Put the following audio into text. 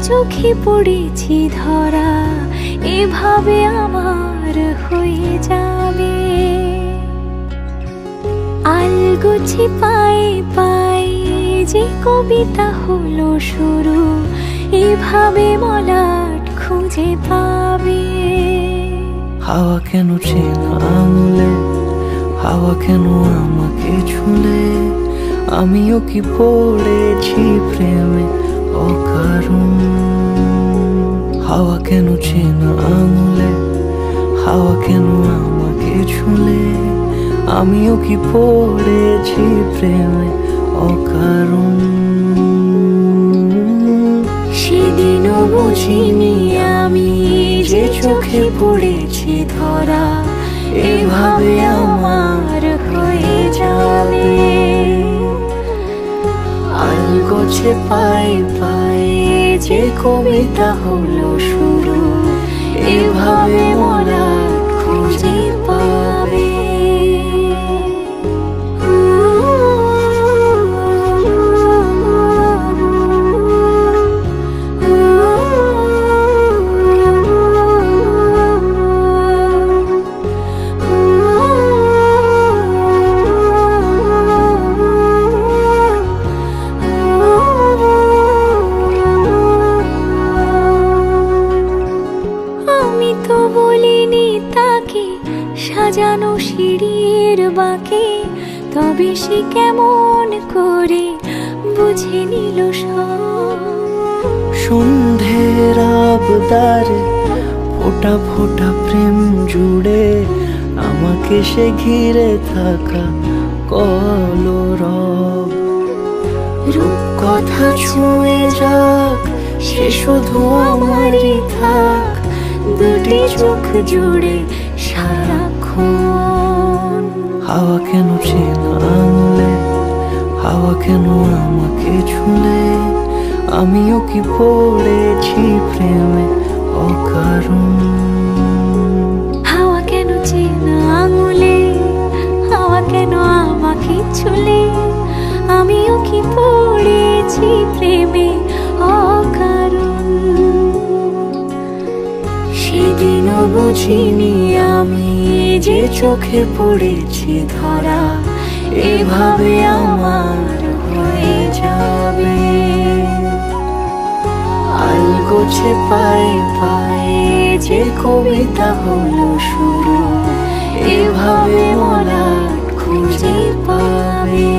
চোখে পড়েছি ধরা, এভাবে আমার হয়ে যাবে। আলগোছে পায়ে পায়ে যে কবিতা হলো শুরু, এভাবে মলাট খুঁজে পাবে। হাওয়া কেন চেনা আঙুলে, হাওয়া কেন আমাকে ছুলে, আমিও কি পড়েছি প্রেমে অকারণ। হাওয়া কেন চেনা আঙুলে, হাওয়া কেন আমাকে ছুলে, আমিও কি পড়েছি প্রেমে অকারণ। সেদিনও বুঝিনি আমি যে চোখে পড়েছি ধরা, এভাবে আমার হয়ে যাবে। আলগোছে পায়ে পায়ে যে কবিতা হলো শুরু, এভাবে মলাট খুঁজে পাবে। বলিনি তাকে সাজানো সিঁড়ির বাঁকে, তবে সে কেমন করে বুঝে নিল সব। সন্ধ্যের আবদারে ফোটা ফোটা প্রেম জুড়ে, আমাকে সে ঘিরে থাকা কলরব। রূপকথা ছুঁয়ে যাক, সে শুধু আমারই থাক, দুটি চোখ জুড়ে সারাক্ষণ। হাওয়া কেন চেনা আঙুলে, হাওয়া কেন আমাকে ছুলে, আমিও কি পড়েছি প্রেমে অকারণ। হাওয়া কেন চেনা আঙুলে, হাওয়া কেন আমাকে ছুলে, আমিও কি পড়েছি প্রেমে অকারণ। সেদিনও বুঝিনি আমি যে চোখে পড়েছি ধরা, এভাবে আমার হয়ে যাবে। আলগোছে পায়ে পায়ে যে কবিতা হলো শুরু, এভাবে মলাট খুঁজে পাবে।